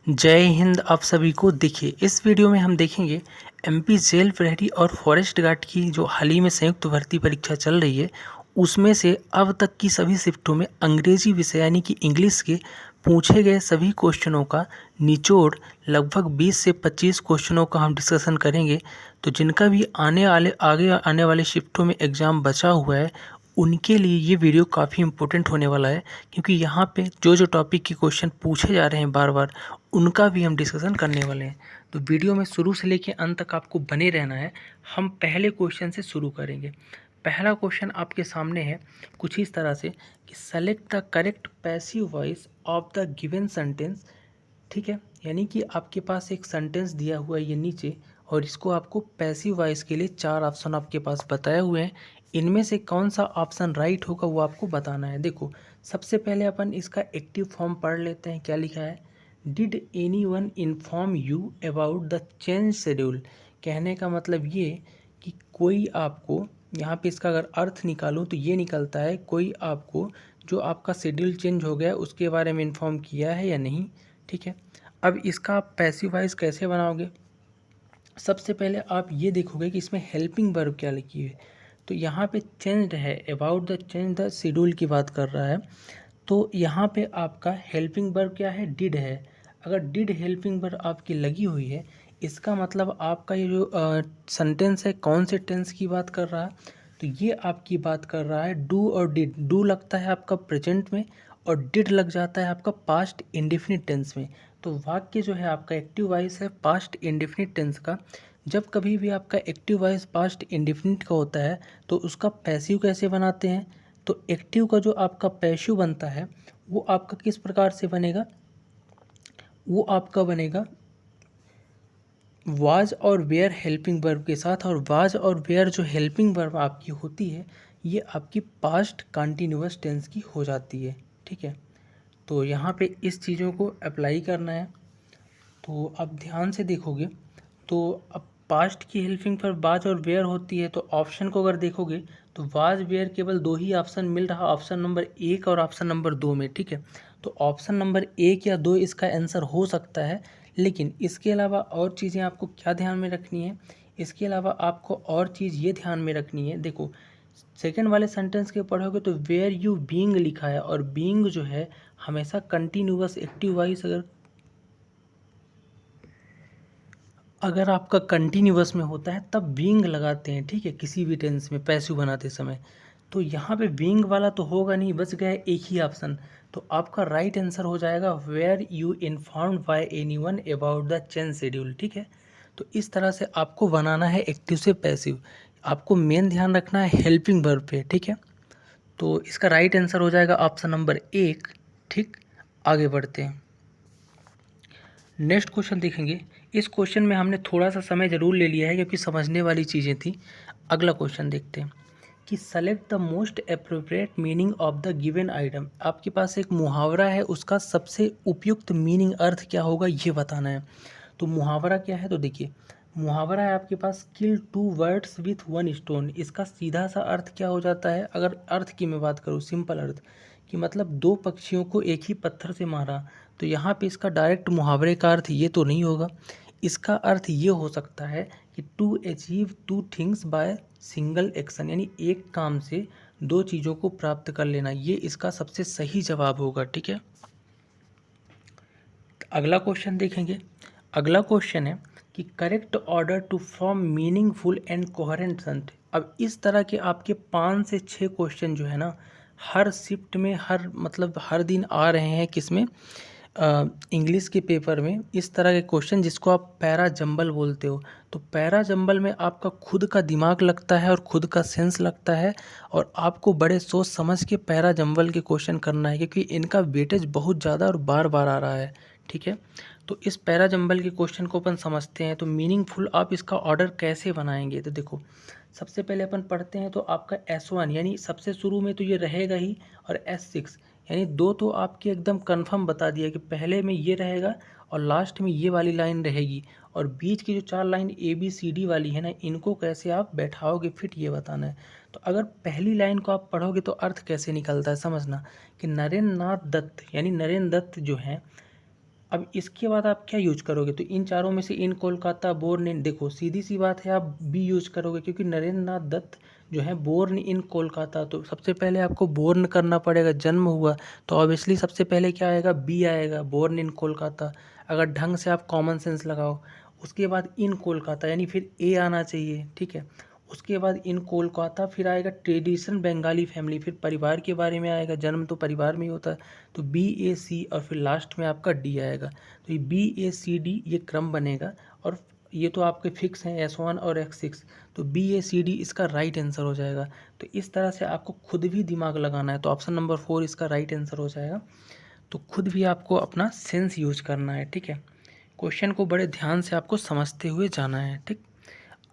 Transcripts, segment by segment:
जय हिंद। आप सभी को देखिए, इस वीडियो में हम देखेंगे एमपी जेल प्रहरी और फॉरेस्ट गार्ड की जो हाल ही में संयुक्त भर्ती परीक्षा चल रही है, उसमें से अब तक की सभी शिफ्टों में अंग्रेजी विषय यानी कि इंग्लिश के पूछे गए सभी क्वेश्चनों का निचोड़ लगभग 20 से 25 क्वेश्चनों का हम डिस्कशन करेंगे। तो जिनका भी आगे आने वाले शिफ्टों में एग्ज़ाम बचा हुआ है, उनके लिए ये वीडियो काफ़ी इम्पोर्टेंट होने वाला है, क्योंकि यहाँ पे जो जो टॉपिक के क्वेश्चन पूछे जा रहे हैं बार बार, उनका भी हम डिस्कशन करने वाले हैं। तो वीडियो में शुरू से लेकर अंत तक आपको बने रहना है। हम पहले क्वेश्चन से शुरू करेंगे। पहला क्वेश्चन आपके सामने है कुछ इस तरह से कि select the correct passive voice of the given sentence. ठीक है, यानी कि आपके पास एक सेंटेंस दिया हुआ है ये नीचे, और इसको आपको पैसिव वॉइस के लिए 4 ऑप्शन आपके पास बताए हुए हैं। इनमें से कौन सा ऑप्शन राइट होगा वो आपको बताना है। देखो, सबसे पहले अपन इसका एक्टिव फॉर्म पढ़ लेते हैं। क्या लिखा है? Did any one inform you about the change schedule. कहने का मतलब ये कि कोई आपको, यहाँ पे इसका अगर अर्थ निकालूं तो ये निकलता है कोई आपको जो आपका शेड्यूल चेंज हो गया उसके बारे में इन्फॉर्म किया है या नहीं। ठीक है, अब इसका आप पैसिव वॉइस कैसे बनाओगे? सबसे पहले आप ये देखोगे कि इसमें हेल्पिंग वर्ब क्या लिखी है। तो यहाँ पे चेंज्ड है, about the change the schedule की बात कर रहा है। तो यहाँ पे आपका हेल्पिंग वर्ब क्या है? डिड है। अगर डिड हेल्पिंग वर्ब आपकी लगी हुई है, इसका मतलब आपका ये जो सेंटेंस है कौन से टेंस की बात कर रहा है? तो ये आपकी बात कर रहा है डू और डिड। डू लगता है आपका प्रेजेंट में और डिड लग जाता है आपका पास्ट इंडेफिनिट टेंस में। तो वाक्य जो है आपका एक्टिव वॉइस है पास्ट इंडेफिनिट टेंस का। जब कभी भी आपका एक्टिव वॉइस पास्ट इंडेफिनिट का होता है तो उसका पैसिव कैसे बनाते हैं? तो एक्टिव का जो आपका पैसिव बनता है वो आपका किस प्रकार से बनेगा? वो आपका बनेगा वाज और वेयर हेल्पिंग वर्ब के साथ, और वाज और वेयर जो हेल्पिंग वर्ब आपकी होती है ये आपकी पास्ट कंटिन्यूअस टेंस की हो जाती है। ठीक है, तो यहाँ पे इस चीज़ों को अप्लाई करना है। तो अब ध्यान से देखोगे तो अब पास्ट की हेल्पिंग पर वाज और वेयर होती है, तो ऑप्शन को अगर देखोगे तो वाज वेयर केवल 2 ही ऑप्शन मिल रहा, ऑप्शन नंबर 1 और ऑप्शन नंबर 2 में। ठीक है, तो ऑप्शन नंबर 1 या 2 इसका आंसर हो सकता है। लेकिन इसके अलावा और चीज़ें आपको क्या ध्यान में रखनी है? इसके अलावा आपको और चीज़ ये ध्यान में रखनी है। देखो, सेकंड वाले सेंटेंस के पढ़ोगे तो वेयर यू बीइंग लिखा है, और बीइंग जो है हमेशा कंटिन्यूअस एक्टिव वॉइस अगर आपका कंटिन्यूअस में होता है तब बीइंग लगाते हैं। ठीक है, किसी भी टेंस में पैसिव बनाते समय। तो यहाँ पे बीइंग वाला तो होगा नहीं, बच गया एक ही ऑप्शन। तो आपका राइट आंसर हो जाएगा were you informed by anyone about the change schedule. ठीक है, तो इस तरह से आपको बनाना है एक्टिव से पैसिव। आपको मेन ध्यान रखना है हेल्पिंग वर्ब पे। ठीक है, तो इसका राइट आंसर हो जाएगा ऑप्शन नंबर 1। ठीक, आगे बढ़ते हैं। नेक्स्ट क्वेश्चन देखेंगे। इस क्वेश्चन में हमने थोड़ा सा समय ज़रूर ले लिया है क्योंकि समझने वाली चीज़ें थी। अगला क्वेश्चन देखते हैं कि select the most appropriate meaning of the given item. आपके पास एक मुहावरा है, उसका सबसे उपयुक्त मीनिंग अर्थ क्या होगा ये बताना है। तो मुहावरा क्या है? तो देखिए, मुहावरा है आपके पास किल 2 बर्ड्स विथ 1 स्टोन। इसका सीधा सा अर्थ क्या हो जाता है? अगर अर्थ की मैं बात करूँ, सिंपल अर्थ कि मतलब 2 पक्षियों को एक ही पत्थर से मारा। तो यहाँ पे इसका डायरेक्ट मुहावरे का अर्थ ये तो नहीं होगा। इसका अर्थ ये हो सकता है कि to achieve 2 things by single action, यानी एक काम से 2 चीज़ों को प्राप्त कर लेना। ये इसका सबसे सही जवाब होगा। ठीक है, अगला क्वेश्चन देखेंगे। अगला क्वेश्चन है कि correct order to form meaningful and coherent sentence. अब इस तरह के आपके 5 से 6 क्वेश्चन जो है ना, हर शिफ्ट में हर दिन आ रहे हैं। किसमें? इंग्लिश के पेपर में इस तरह के क्वेश्चन जिसको आप पैरा जंबल बोलते हो। तो पैरा जंबल में आपका खुद का दिमाग लगता है और खुद का सेंस लगता है, और आपको बड़े सोच समझ के पैरा जंबल के क्वेश्चन करना है, क्योंकि इनका वेटेज बहुत ज़्यादा और बार बार आ रहा है। ठीक है, तो इस पैरा जंबल के क्वेश्चन को अपन समझते हैं। तो मीनिंगफुल आप इसका ऑर्डर कैसे बनाएंगे? तो देखो, सबसे पहले अपन पढ़ते हैं तो आपका S1 यानी सबसे शुरू में तो ये रहेगा ही, और S6 यानी 2 तो आपके एकदम कंफर्म बता दिया कि पहले में ये रहेगा और लास्ट में ये वाली लाइन रहेगी, और बीच की जो 4 लाइन ABCD वाली है ना, इनको कैसे आप बैठाओगे फिट, ये बताना है। तो अगर पहली लाइन को आप पढ़ोगे तो अर्थ कैसे निकलता है समझना कि नरेंद्र नाथ दत्त यानी नरेंद्र दत्त जो हैं अब इसके बाद आप क्या यूज करोगे, तो इन चारों में से इन कोलकाता, बोर्न इन, देखो सीधी सी बात है आप बी यूज करोगे, क्योंकि नरेंद्र नाथ दत्त जो है बोर्न इन कोलकाता, तो सबसे पहले आपको बोर्न करना पड़ेगा, जन्म हुआ, तो ऑब्वियसली सबसे पहले क्या आएगा, बी आएगा, बोर्न इन कोलकाता। अगर ढंग से आप कॉमन सेंस लगाओ, उसके बाद इन कोलकाता यानी फिर ए आना चाहिए, ठीक है। उसके बाद इन कोलकाता फिर आएगा ट्रेडिशन बंगाली फैमिली, फिर परिवार के बारे में आएगा, जन्म तो परिवार में ही होता है, तो बी ए सी, और फिर लास्ट में आपका डी आएगा। तो ये बी ए सी डी ये क्रम बनेगा, और ये तो आपके फिक्स हैं S1 और X6, तो बी ए सी डी इसका राइट आंसर हो जाएगा। तो इस तरह से आपको खुद भी दिमाग लगाना है, तो ऑप्शन नंबर 4 इसका राइट आंसर हो जाएगा। तो खुद भी आपको अपना सेंस यूज करना है, ठीक है। क्वेश्चन को बड़े ध्यान से आपको समझते हुए जाना है, ठीक।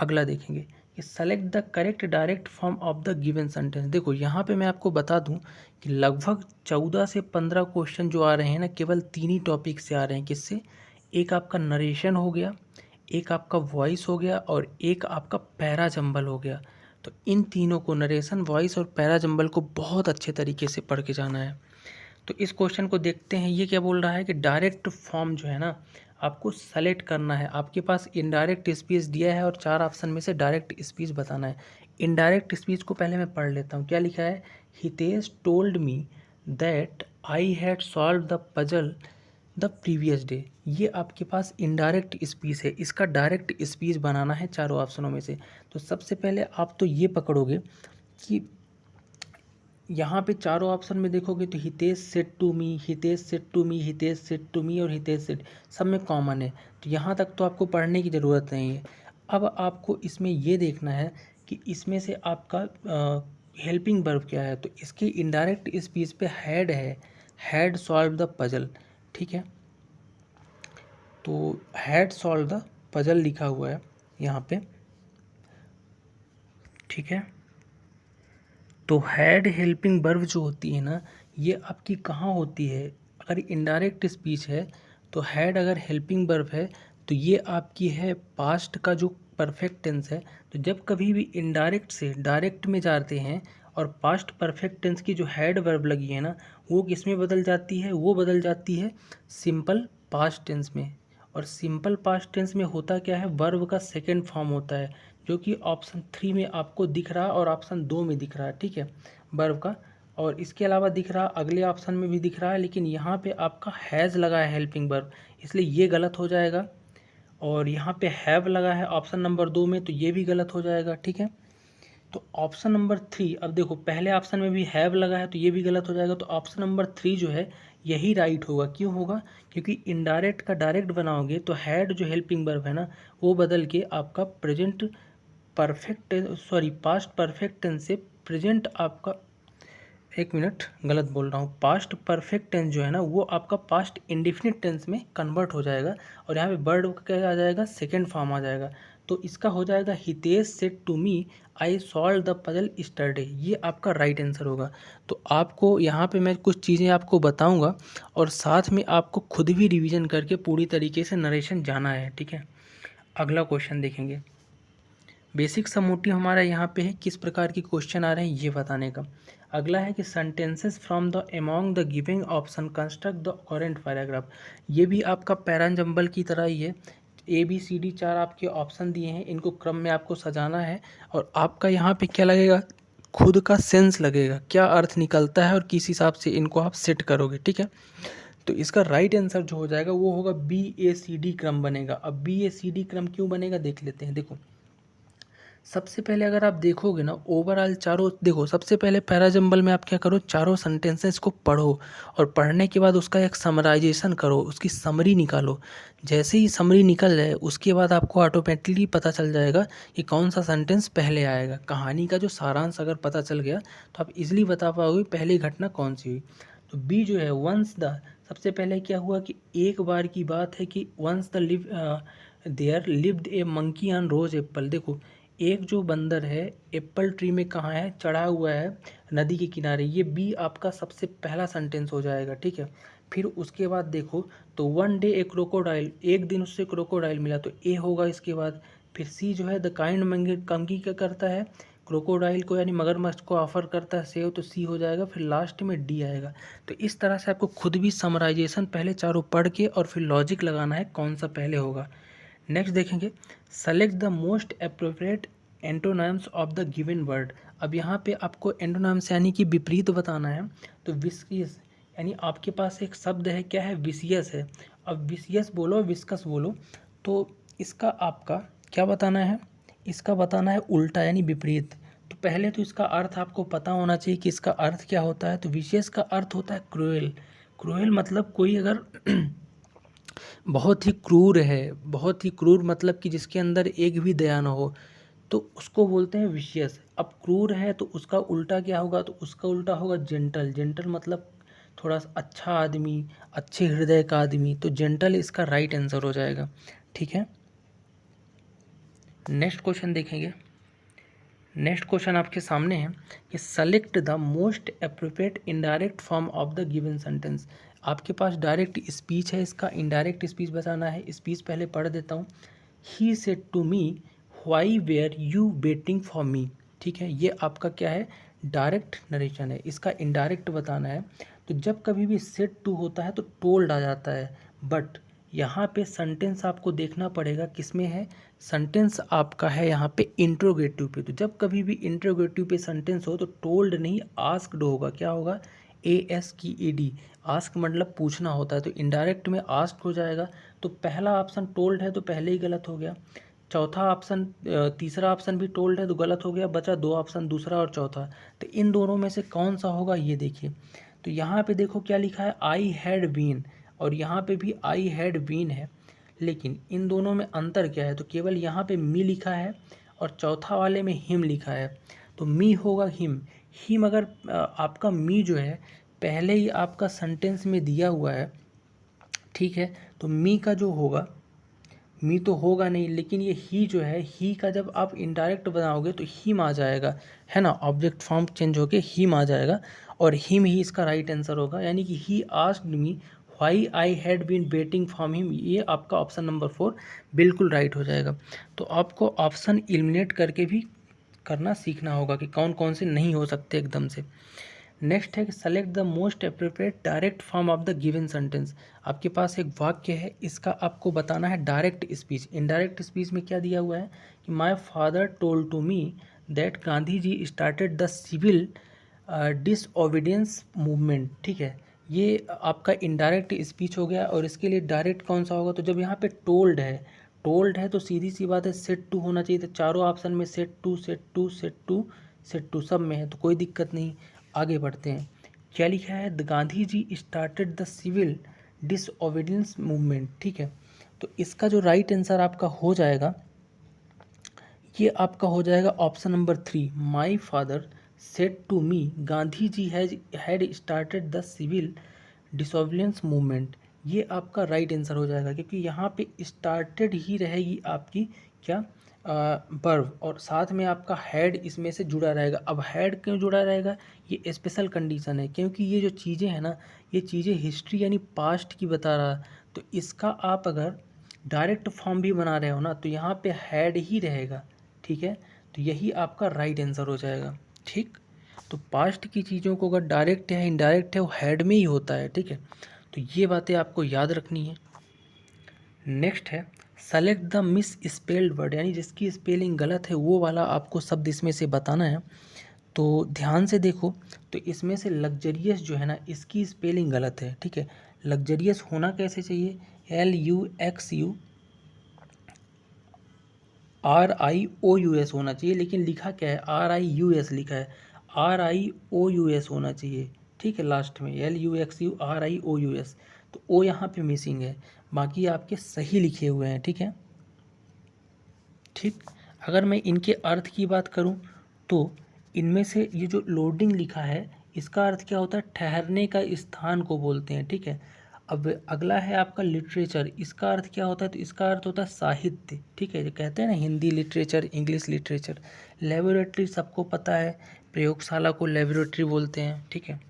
अगला देखेंगे कि select the correct direct form of the given sentence. देखो यहाँ पे मैं आपको बता दूं कि लगभग 14 से 15 क्वेश्चन जो आ रहे हैं ना, केवल 3 ही टॉपिक से आ रहे हैं। किससे? एक आपका नरेशन हो गया, एक आपका वॉइस हो गया, और एक आपका पैरा जंबल हो गया। तो इन तीनों को, नरेशन, वॉइस और पैरा जंबल को बहुत अच्छे तरीके से पढ़ के जाना है। तो इस क्वेश्चन को देखते हैं, ये क्या बोल रहा है कि डायरेक्ट फॉर्म जो है ना आपको सेलेक्ट करना है। आपके पास इनडायरेक्ट स्पीच दिया है और 4 ऑप्शन में से डायरेक्ट स्पीच बताना है। इनडायरेक्ट स्पीच को पहले मैं पढ़ लेता हूँ, क्या लिखा है, Hitesh told me that I had solve the puzzle the previous day. ये आपके पास इनडायरेक्ट स्पीच है, इसका डायरेक्ट स्पीच बनाना है चारों ऑप्शनों में से। तो सबसे पहले आप तो ये पकड़ोगे कि यहाँ पे चारों ऑप्शन में देखोगे तो Hitesh said to me, Hitesh said to me, Hitesh said to me और हितेश सेड, सब में कॉमन है। तो यहाँ तक तो आपको पढ़ने की ज़रूरत नहीं है। अब आपको इसमें ये देखना है कि इसमें से आपका हेल्पिंग वर्ब क्या है। तो इसकी इनडायरेक्ट स्पीच पे हैड है, हैड सॉल्व द पजल, ठीक है। तो हैड सॉल्व द पजल लिखा हुआ है यहाँ पे, ठीक है। तो हैड हेल्पिंग वर्ब जो होती है ना, ये आपकी कहाँ होती है, अगर इनडायरेक्ट स्पीच है तो हैड अगर हेल्पिंग वर्ब है तो ये आपकी है पास्ट का जो परफेक्ट टेंस है। तो जब कभी भी इनडायरेक्ट से डायरेक्ट में जाते हैं और पास्ट परफेक्ट टेंस की जो हैड वर्ब लगी है ना, वो किस में बदल जाती है, वो बदल जाती है सिंपल पास्ट टेंस में। और सिंपल पास्ट टेंस में होता क्या है, वर्ब का सेकेंड फॉर्म होता है, जो कि ऑप्शन 3 में आपको दिख रहा है और ऑप्शन 2 में दिख रहा है, ठीक है, वर्ब का। और इसके अलावा दिख रहा, अगले ऑप्शन में भी दिख रहा है, लेकिन यहाँ पे आपका हैज़ लगा है हेल्पिंग वर्ब, इसलिए ये गलत हो जाएगा। और यहाँ पे हैव लगा है ऑप्शन नंबर 2 में, तो ये भी गलत हो जाएगा, ठीक है। तो ऑप्शन नंबर 3, अब देखो पहले ऑप्शन में भी हैव लगा है तो ये भी गलत हो जाएगा। तो ऑप्शन नंबर 3 जो है यही राइट होगा। क्यों होगा? क्योंकि इनडायरेक्ट का डायरेक्ट बनाओगे तो हैड जो हेल्पिंग वर्ब है ना, वो बदल के आपका present perfect, sorry past perfect tense से प्रेजेंट आपका, एक मिनट गलत बोल रहा हूँ, पास्ट परफेक्ट टेंस जो है ना वो आपका पास्ट इंडिफिनिट टेंस में कन्वर्ट हो जाएगा, और यहाँ पे वर्ड का क्या आ जाएगा, सेकेंड फॉर्म आ जाएगा। तो इसका हो जाएगा Hitesh said to me I solve the puzzle yesterday, ये आपका राइट आंसर होगा। तो आपको यहाँ पे मैं कुछ चीज़ें आपको बताऊँगा और साथ में आपको खुद भी रिविज़न करके पूरी तरीके से नरेशन जाना है, ठीक है। अगला क्वेश्चन देखेंगे। बेसिक सा मोटिव हमारा यहाँ पे है किस प्रकार के क्वेश्चन आ रहे हैं ये बताने का। अगला है कि sentences from the among the giving option construct the current paragraph. ये भी आपका पैराजंबल की तरह ही है। ABCD 4 आपके ऑप्शन दिए हैं, इनको क्रम में आपको सजाना है, और आपका यहाँ पे क्या लगेगा, खुद का सेंस लगेगा, क्या अर्थ निकलता है और किस हिसाब से इनको आप सेट करोगे, ठीक है। तो इसका राइट आंसर जो हो जाएगा वो होगा BACD क्रम बनेगा। अब BACD क्रम क्यों बनेगा देख लेते हैं। देखो सबसे पहले अगर आप देखोगे ना ओवरऑल चारों, देखो सबसे पहले पैराजंबल में आप क्या करो, चारों सेंटेंसेस को पढ़ो, और पढ़ने के बाद उसका एक समराइजेशन करो, उसकी समरी निकालो। जैसे ही समरी निकल जाए उसके बाद आपको ऑटोमेटिकली पता चल जाएगा कि कौन सा सेंटेंस पहले आएगा। कहानी का जो सारांश अगर पता चल गया तो आप इजीली बता पाओगे पहली घटना कौन सी हुई। तो बी जो है वंस द, सबसे पहले क्या हुआ कि एक बार की बात है कि once the live there lived a monkey on rose apple. देखो एक जो बंदर है एप्पल ट्री में कहाँ है, चढ़ा हुआ है नदी के किनारे, ये बी आपका सबसे पहला सेंटेंस हो जाएगा, ठीक है। फिर उसके बाद देखो तो वन डे ए क्रोकोडाइल, एक दिन उससे क्रोकोडाइल मिला, तो ए होगा इसके बाद। फिर सी जो है द काइंड मंकी क्या करता है, क्रोकोडाइल को यानी मगरमच्छ को ऑफर करता है सेव, तो सी हो जाएगा, फिर लास्ट में डी आएगा। तो इस तरह से आपको खुद भी समराइजेशन पहले चारों पढ़ के और फिर लॉजिक लगाना है कौन सा पहले होगा। नेक्स्ट देखेंगे, select the most appropriate antonyms of the given word. अब यहाँ पे आपको एंटोनिम्स यानी कि विपरीत बताना है। तो विस्कियस यानी आपके पास एक शब्द है, क्या है, विसियस है। अब विसियस बोलो, विस्कस बोलो, तो इसका आपका क्या बताना है, इसका बताना है उल्टा यानी विपरीत। तो पहले तो इसका अर्थ आपको पता होना चाहिए कि इसका अर्थ क्या होता है। तो विसियस का अर्थ होता है क्रूएल। क्रूएल मतलब कोई अगर बहुत ही क्रूर है, बहुत ही क्रूर मतलब कि जिसके अंदर एक भी दया न हो, तो उसको बोलते हैं विशियस। अब क्रूर है तो उसका उल्टा क्या होगा, तो उसका उल्टा होगा जेंटल। जेंटल मतलब थोड़ा सा अच्छा आदमी, अच्छे हृदय का आदमी, तो जेंटल इसका राइट आंसर हो जाएगा। ठीक है, नेक्स्ट क्वेश्चन देखेंगे। नेक्स्ट क्वेश्चन आपके सामने है कि select the most appropriate indirect form of the given sentence. आपके पास डायरेक्ट स्पीच है, इसका इनडायरेक्ट स्पीच बताना है। स्पीच पहले पढ़ देता हूँ। He said to me why were you waiting for me. ठीक है, ये आपका क्या है, डायरेक्ट नरेशन है। इसका इनडायरेक्ट बताना है। तो जब कभी भी सेड टू होता है तो टोल्ड आ जाता है, बट यहाँ पे सेंटेंस आपको देखना पड़ेगा किस में है। सेंटेंस आपका है यहाँ पे इंट्रोगेटिव पे। तो जब कभी भी इंट्रोगेटिव पे सेंटेंस हो तो टोल्ड नहीं आस्क्ड होगा। क्या होगा, ASKED। आस्क मतलब पूछना होता है, तो इनडायरेक्ट में आस्क हो जाएगा। तो पहला ऑप्शन टोल्ड है तो पहले ही गलत हो गया। चौथा ऑप्शन, तीसरा ऑप्शन भी टोल्ड है तो गलत हो गया। बचा दो ऑप्शन, दूसरा और चौथा। तो इन दोनों में से कौन सा होगा ये देखिए। तो यहाँ पे देखो क्या लिखा है, आई हैड बीन, और यहाँ पे भी आई हैड बीन है। लेकिन इन दोनों में अंतर क्या है, तो केवल यहाँ पे मी लिखा है और चौथा वाले में हिम लिखा है। तो मी होगा हिम। हिम अगर आपका मी जो है पहले ही आपका सेंटेंस में दिया हुआ है, ठीक है, तो मी का जो होगा, मी तो होगा नहीं, लेकिन ये ही जो है, ही का जब आप इनडायरेक्ट बनाओगे तो हिम आ जाएगा, है ना। ऑब्जेक्ट फॉर्म चेंज होके हिम आ जाएगा और हिम ही इसका राइट आंसर होगा। यानी कि he asked me why I had been waiting for him, ये आपका ऑप्शन नंबर 4 बिल्कुल राइट हो जाएगा। तो आपको ऑप्शन एलिमिनेट करके भी करना सीखना होगा कि कौन कौन से नहीं हो सकते एकदम से। नेक्स्ट है कि select the most appropriate direct form of the given sentence. आपके पास एक वाक्य है, इसका आपको बताना है डायरेक्ट स्पीच। इनडायरेक्ट स्पीच में क्या दिया हुआ है कि my father told to me that Gandhi ji started the civil disobedience movement. ठीक है, ये आपका इनडायरेक्ट स्पीच हो गया। और इसके लिए डायरेक्ट कौन सा होगा, तो जब यहाँ पे टोल्ड है, टोल्ड है तो सीधी सी बात है सेट टू होना चाहिए। तो चारों ऑप्शन में set to, set to, set to, set to सब में है, तो कोई दिक्कत नहीं। आगे बढ़ते हैं, क्या लिखा है, the Gandhi ji started the civil disobedience movement. ठीक है, तो इसका जो राइट आंसर आपका हो जाएगा, ये आपका हो जाएगा option number 3, my father said to me Gandhi ji had started the civil disobedience movement. ये आपका राइट आंसर हो जाएगा, क्योंकि यहाँ पे स्टार्टेड ही रहेगी आपकी क्या, वर्ब, और साथ में आपका हैड इसमें से जुड़ा रहेगा। अब हैड क्यों जुड़ा रहेगा, ये स्पेशल कंडीशन है, क्योंकि ये जो चीज़ें हैं ना, ये चीज़ें हिस्ट्री यानी पास्ट की बता रहा। तो इसका आप अगर डायरेक्ट फॉर्म भी बना रहे हो ना, तो यहाँ पे हैड ही रहेगा। ठीक है, तो यही आपका राइट आंसर हो जाएगा। ठीक, तो पास्ट की चीज़ों को अगर डायरेक्ट है इनडायरेक्ट है, वो हैड में ही होता है। ठीक है, तो ये बातें आपको याद रखनी है। नेक्स्ट है select the miss spelled word, यानी जिसकी स्पेलिंग गलत है वो वाला आपको शब्द इसमें से बताना है। तो ध्यान से देखो, तो इसमें से लग्जरियस जो है ना, इसकी स्पेलिंग गलत है। ठीक है, लग्जरियस होना कैसे चाहिए, LUXURIOUS होना चाहिए, लेकिन लिखा क्या है, RIUS लिखा है। RIOUS होना चाहिए। ठीक है, लास्ट में LUXURIOUS, तो ओ यहाँ पे मिसिंग है, बाकी आपके सही लिखे हुए हैं। ठीक है, ठीक, अगर मैं इनके अर्थ की बात करूं तो इनमें से ये जो लोडिंग लिखा है, इसका अर्थ क्या होता है, ठहरने का स्थान को बोलते हैं। ठीक है, अब अगला है आपका लिटरेचर, इसका अर्थ क्या होता है, तो इसका अर्थ होता है साहित्य। ठीक है, जो कहते हैं ना Hindi literature, English literature. Laboratory सबको पता है, प्रयोगशाला को लेबोरेटरी बोलते हैं। ठीक है,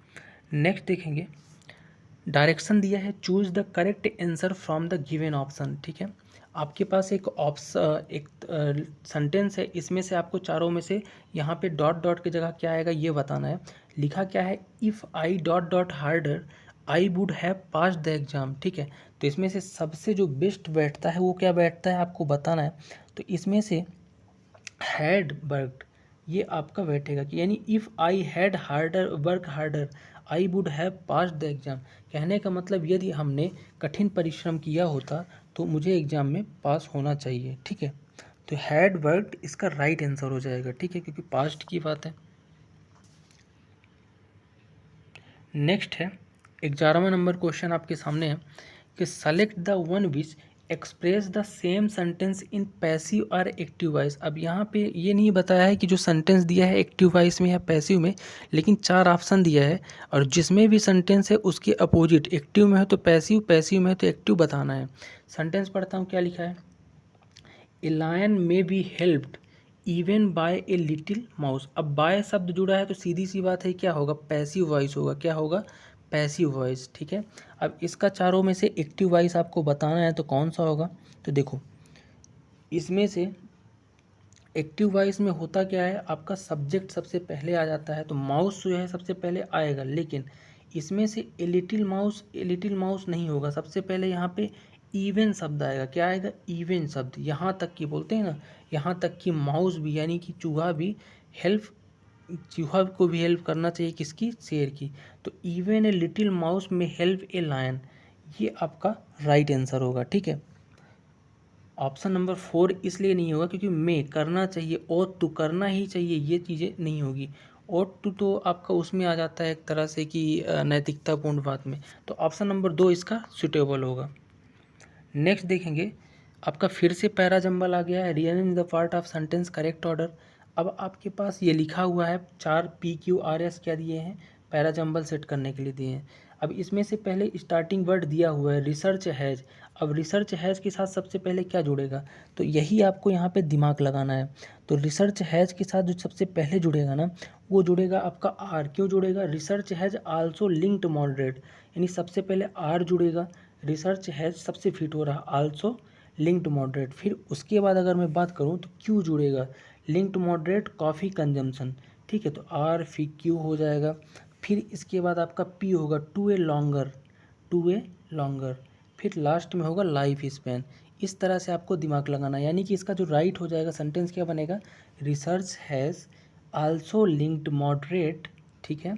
नेक्स्ट देखेंगे, डायरेक्शन दिया है, choose the correct answer from the given option. ठीक है, आपके पास एक एक सेंटेंस है, इसमें से आपको चारों में से यहाँ पे डॉट डॉट की जगह क्या आएगा ये बताना है। लिखा क्या है, if I dot dot harder I would have pass the exam. ठीक है, तो इसमें से सबसे जो बेस्ट बैठता है वो क्या बैठता है आपको बताना है। तो इसमें से हैड वर्कड ये आपका बैठेगा कि यानी if I had harder work harder I would have pass the exam. कहने का मतलब यदि हमने कठिन परिश्रम किया होता तो मुझे एग्ज़ाम में पास होना चाहिए। ठीक है, तो हैड वर्कड इसका राइट आंसर हो जाएगा। ठीक है, क्योंकि पास्ट की बात है। नेक्स्ट है 11वां नंबर क्वेश्चन आपके सामने है कि select the one which express the same sentence in passive और एक्टिव वॉइस। अब यहाँ पे ये नहीं बताया है कि जो सेंटेंस दिया है एक्टिव वॉइस में या पैसिव में, लेकिन 4 ऑप्शन दिया है और जिसमें भी सेंटेंस है उसके अपोजिट, एक्टिव में है तो पैसिव, पैसिव में है तो एक्टिव बताना है। सेंटेंस पढ़ता हूँ, क्या लिखा है, a lion may be helped even by a little mouse. अब बाय शब्द जुड़ा है तो सीधी सी बात है क्या होगा, पैसिव वॉइस होगा। क्या होगा, पैसिव वॉइस। ठीक है, अब इसका चारों में से एक्टिव वॉइस आपको बताना है तो कौन सा होगा। तो देखो इसमें से एक्टिव वॉइस में होता क्या है, आपका सब्जेक्ट सबसे पहले आ जाता है तो माउस जो है सबसे पहले आएगा, लेकिन इसमें से ए लिटिल माउस नहीं होगा। सबसे पहले यहाँ पे इवन शब्द आएगा। क्या आएगा, इवन शब्द। यहाँ तक कि बोलते हैं ना, यहाँ तक कि माउस भी यानी कि चूहा भी हेल्प, चूहा को भी हेल्प करना चाहिए किसकी, शेर की। तो इवन ए लिटिल माउस में हेल्प ए लायन, ये आपका राइट आंसर होगा। ठीक है, ऑप्शन नंबर 4 इसलिए नहीं होगा क्योंकि मैं करना चाहिए, ought to करना ही चाहिए, ये चीज़ें नहीं होगी। ought to तो आपका उसमें आ जाता है एक तरह से कि नैतिकतापूर्ण बात में। तो ऑप्शन नंबर 2 इसका सुटेबल होगा। नेक्स्ट देखेंगे, आपका फिर से पैरा जंबल आ गया है, rearrange the part of sentence correct order. अब आपके पास ये लिखा हुआ है 4 PQRS क्या दिए हैं, पैरा जंबल सेट करने के लिए दिए हैं। अब इसमें से पहले स्टार्टिंग वर्ड दिया हुआ है रिसर्च हैज़। अब रिसर्च हैज़ के साथ सबसे पहले क्या जुड़ेगा, तो यही आपको यहाँ पे दिमाग लगाना है। तो रिसर्च हैज़ के साथ जो सबसे पहले जुड़ेगा ना, वो जुड़ेगा आपका आर। क्यों जुड़ेगा, research has also linked moderate, यानी सबसे पहले आर जुड़ेगा। रिसर्च हैज़ सबसे फिट हो रहा, आल्सो लिंक्ड मॉडरेट। फिर उसके बाद अगर मैं बात करूँ तो क्यू जुड़ेगा, लिंक्ड मॉडरेट कॉफ़ी कंजम्पशन। ठीक है, तो आर फिर क्यू हो जाएगा। फिर इसके बाद आपका पी होगा टू ए लॉन्गर। फिर लास्ट में होगा लाइफ स्पैन। इस तरह से आपको दिमाग लगाना है, यानी कि इसका जो राइट हो जाएगा सेंटेंस क्या बनेगा, research has also linked moderate, ठीक है,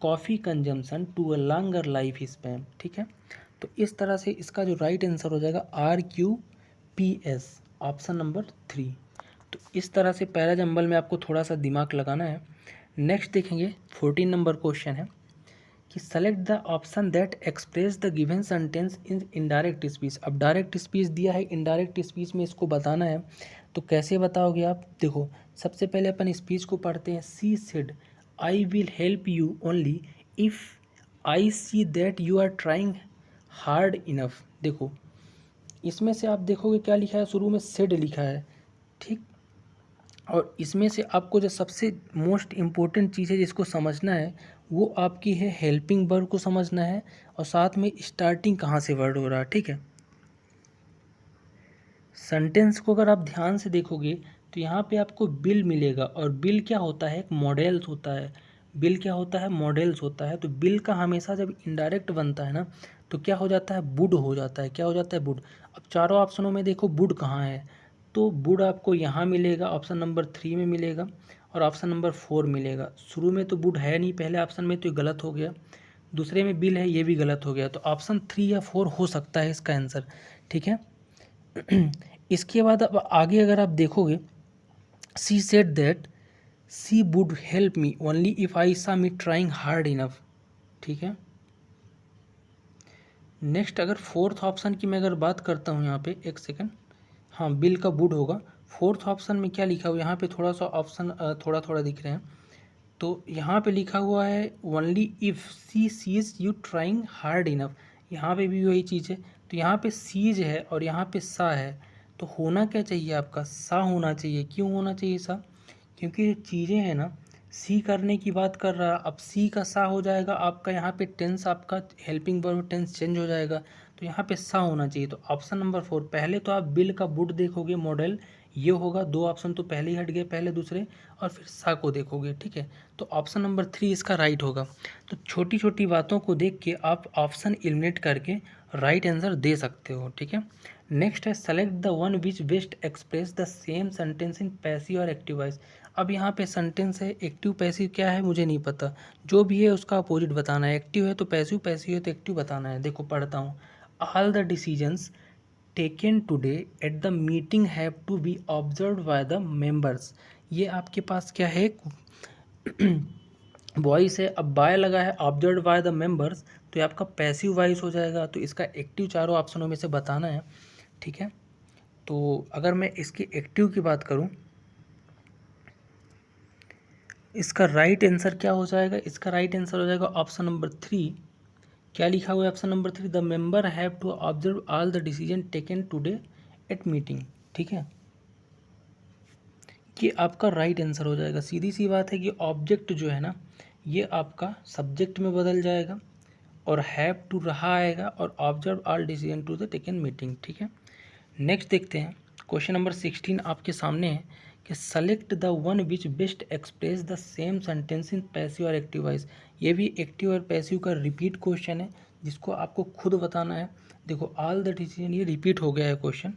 coffee consumption to a longer life span. ठीक है, तो इस तरह से इसका जो राइट आंसर हो जाएगा RQPS, ऑप्शन नंबर 3। तो इस तरह से पैरा जंबल में आपको थोड़ा सा दिमाग लगाना है। नेक्स्ट देखेंगे 14 नंबर क्वेश्चन है कि select the option that express the given sentence in indirect speech. अब डायरेक्ट स्पीच दिया है, इनडायरेक्ट स्पीच में इसको बताना है। तो कैसे बताओगे आप, देखो सबसे पहले अपन स्पीच को पढ़ते हैं। She said I will help you only if I see that you are trying hard enough. देखो इसमें से आप देखोगे क्या लिखा है, शुरू में सेड लिखा है। ठीक, और इसमें से आपको जो सबसे मोस्ट इम्पोर्टेंट चीज़ है जिसको समझना है वो आपकी है हेल्पिंग वर्ब को समझना है, और साथ में स्टार्टिंग कहाँ से वर्ड हो रहा है। ठीक है, सेंटेंस को अगर आप ध्यान से देखोगे तो यहाँ पे आपको बिल मिलेगा, और बिल क्या होता है, एक मॉडल्स होता है। बिल क्या होता है, मॉडल्स होता है। तो बिल का हमेशा जब इनडायरेक्ट बनता है ना तो क्या हो जाता है, वुड हो जाता है। क्या हो जाता है, वुड। अब चारों ऑप्शनों में देखो वुड कहाँ है, तो वुड आपको यहाँ मिलेगा, ऑप्शन नंबर 3 में मिलेगा, और ऑप्शन नंबर 4 मिलेगा। शुरू में तो वुड है नहीं पहले ऑप्शन में, तो ये गलत हो गया। दूसरे में बिल है, ये भी गलत हो गया। तो ऑप्शन 3 या 4 हो सकता है इसका आंसर। ठीक है, इसके बाद अब आगे अगर आप देखोगे, she said that she would help me only if I saw me trying hard enough. ठीक है, नेक्स्ट अगर फोर्थ ऑप्शन की मैं अगर बात करता हूँ यहाँ पे, एक सेकंड, हाँ बिल का वुड होगा। फोर्थ ऑप्शन में क्या लिखा हुआ है, यहाँ पे थोड़ा सा ऑप्शन थोड़ा थोड़ा दिख रहे हैं। तो यहाँ पे लिखा हुआ है only if she sees you trying hard enough. यहाँ पे भी वही चीज़ है। तो यहाँ पे सीज है और यहाँ पे सा है, तो होना क्या चाहिए आपका, सा होना चाहिए। क्यों होना चाहिए सा, क्योंकि चीज़ें हैं ना सी करने की बात कर रहा है। अब सी का सा हो जाएगा आपका, यहाँ पे टेंस आपका हेल्पिंग वर्ब टेंस चेंज हो जाएगा, तो यहाँ पे सा होना चाहिए। तो ऑप्शन नंबर 4, पहले तो आप बिल का वुड देखोगे, मॉडल ये होगा, 2 ऑप्शन तो पहले ही हट गए, पहले दूसरे, और फिर सा को देखोगे, ठीक है। तो ऑप्शन नंबर 3 इसका राइट होगा। तो छोटी छोटी बातों को देख के आप ऑप्शन एलिमिनेट करके राइट आंसर दे सकते हो, ठीक है। नेक्स्ट है select the one which best express the same sentence in passive और एक्टिव वॉइस। अब यहाँ पे सेंटेंस है, एक्टिव पैसिव क्या है मुझे नहीं पता, जो भी है उसका अपोजिट बताना है। एक्टिव है तो पैसिव, पैसिव है तो एक्टिव बताना है। देखो पढ़ता हूँ, all the decisions taken today at the meeting have to be observe by the members. ये आपके पास क्या है, वॉइस है। अब बाय लगा है, ऑब्जर्व बाय द मेंबर्स, तो ये आपका पैसिव वॉइस हो जाएगा। तो इसका एक्टिव चारों ऑप्शनों में से बताना है, ठीक है। तो अगर मैं इसकी एक्टिव की बात करूं, इसका राइट आंसर क्या हो जाएगा, इसका राइट आंसर हो जाएगा ऑप्शन नंबर 3। क्या लिखा हुआ है option number 3, the member have to observe all the decision taken today at meeting, ठीक है। कि आपका राइट आंसर हो जाएगा। सीधी सी बात है कि ऑब्जेक्ट जो है ना, ये आपका सब्जेक्ट में बदल जाएगा और हैव टू रहा आएगा और observe all decision to the taken meeting, ठीक है। नेक्स्ट देखते हैं, क्वेश्चन नंबर 16 आपके सामने है कि select the one which best express the same sentence in passive और एक्टिव वॉइस। ये भी एक्टिव और पैसिव का रिपीट क्वेश्चन है, जिसको आपको खुद बताना है। देखो ऑल द डिसीजन, ये रिपीट हो गया है क्वेश्चन।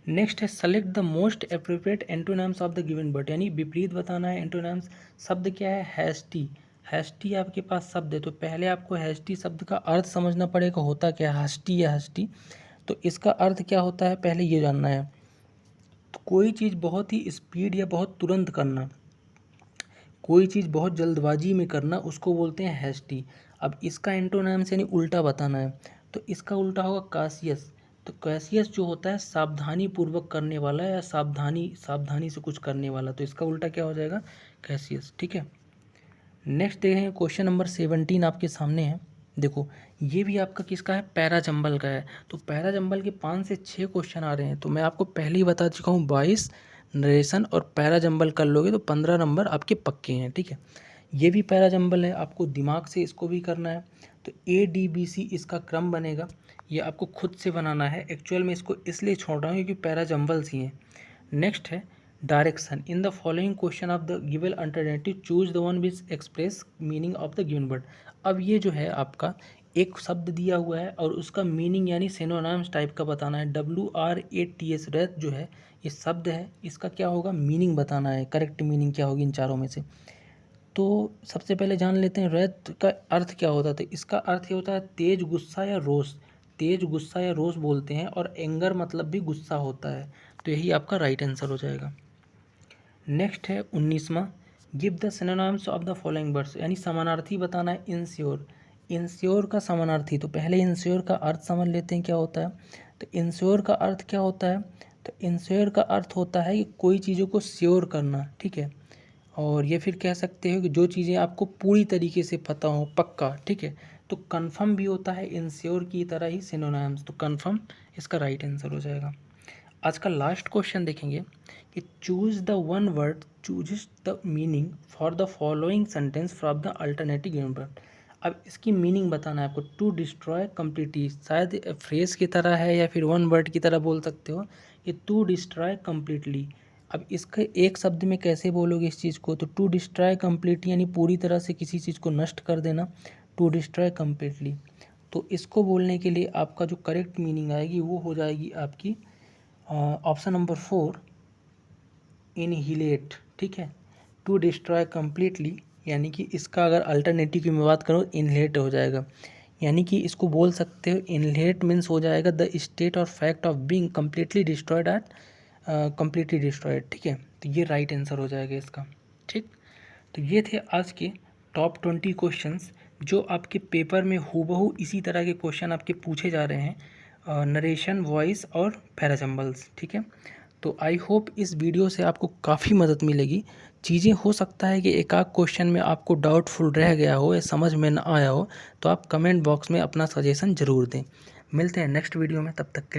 नेक्स्ट है select the most appropriate antonyms of the given word, यानी विपरीत बताना है एंटोनिम्स। शब्द क्या है, हैस्टी। हैस्टी आपके पास शब्द है, तो पहले आपको हैस्टी शब्द का अर्थ समझना पड़ेगा, होता क्या है हस्टी या हस्टी। तो इसका अर्थ क्या होता है पहले ये जानना है। तो कोई चीज़ बहुत ही स्पीड या बहुत तुरंत करना, कोई चीज़ बहुत जल्दबाजी में करना, उसको बोलते हैं हैस्टी। अब इसका एंटोनिम्स यानी उल्टा बताना है, तो इसका उल्टा होगा काशियस। तो कैसियस जो होता है सावधानी पूर्वक करने वाला या सावधानी से कुछ करने वाला, तो इसका उल्टा क्या हो जाएगा, कैसियस, ठीक है। नेक्स्ट देखें, क्वेश्चन नंबर 17 आपके सामने है। देखो ये भी आपका किसका है, पैराजंबल का है। तो पैराजंबल के 5 से 6 क्वेश्चन आ रहे हैं। तो मैं आपको पहले ही बता चुका हूँ, 22 नरेशन और पैराजंबल कर लोगे तो 15 नंबर आपके पक्के हैं, ठीक है। ये भी पैराजंबल है, आपको दिमाग से इसको भी करना है। तो ADBC इसका क्रम बनेगा, ये आपको खुद से बनाना है। एक्चुअल में इसको इसलिए छोड़ रहा हूँ क्योंकि पैराजंबल्स ही हैं। नेक्स्ट है direction, in the following question of the given alternative choose the one which express meaning of the given word. अब ये जो है आपका एक शब्द दिया हुआ है और उसका मीनिंग यानी सिनोनिम्स टाइप का बताना है। WRATS रेत जो है ये शब्द है, इसका क्या होगा, मीनिंग बताना है, करेक्ट मीनिंग क्या होगी इन चारों में से। तो सबसे पहले जान लेते हैं रेत का अर्थ क्या होता है। तो इसका अर्थ ये होता है तेज गुस्सा या रोष, तेज गुस्सा या रोष बोलते हैं, और एंगर मतलब भी गुस्सा होता है। तो यही आपका राइट आंसर हो जाएगा। नेक्स्ट है 19वां, give the synonyms of the following words, यानी समानार्थी बताना है। इंश्योर, इंश्योर का समानार्थी, तो पहले इंश्योर का अर्थ समझ लेते हैं क्या होता है। तो इंश्योर का अर्थ क्या होता है, तो इंश्योर का अर्थ होता है कि कोई चीज़ों को श्योर करना, ठीक है। और ये फिर कह सकते हो कि जो चीज़ें आपको पूरी तरीके से पता हो, पक्का, ठीक है। तो कन्फर्म भी होता है इंश्योर की तरह ही सिनोनिम्स, तो कन्फर्म इसका राइट आंसर हो जाएगा। आज का लास्ट क्वेश्चन देखेंगे कि choose the one word chooses the meaning for the following sentence from the alternative given word. अब इसकी मीनिंग बताना है आपको। टू डिस्ट्रॉय कम्प्लीटली शायद फ्रेज की तरह है या फिर वन वर्ड की तरह बोल सकते हो कि टू डिस्ट्रॉय कम्प्लीटली। अब इसके एक शब्द में कैसे बोलोगे इस चीज़ को, तो टू डिस्ट्रॉय कम्प्लीटली यानी पूरी तरह से किसी चीज़ को नष्ट कर देना, टू डिस्ट्रॉय कम्प्लीटली। तो इसको बोलने के लिए आपका जो करेक्ट मीनिंग आएगी वो हो जाएगी आपकी ऑप्शन नंबर 4, इनहिलेट, ठीक है। टू डिस्ट्रॉय कम्प्लीटली यानी कि इसका अगर अल्टरनेटिव की मैं बात करूँ, इनहेलेट हो जाएगा। यानी कि इसको बोल सकते हो, इनहेलेट मीन्स हो जाएगा the state or fact of being completely destroyed at completely destroyed, ठीक है। तो ये राइट आंसर हो जाएगा इसका, ठीक। तो ये थे आज के टॉप 20 क्वेश्चंस जो आपके पेपर में हूबहू इसी तरह के क्वेश्चन आपके पूछे जा रहे हैं, नरेशन, वॉइस और पैराजंबल्स, ठीक है। तो आई होप इस वीडियो से आपको काफ़ी मदद मिलेगी। चीज़ें हो सकता है कि एक आध क्वेश्चन में आपको डाउटफुल रह गया हो या समझ में ना आया हो, तो आप कमेंट बॉक्स में अपना सजेशन ज़रूर दें। मिलते हैं नेक्स्ट वीडियो में, तब तक के लिए।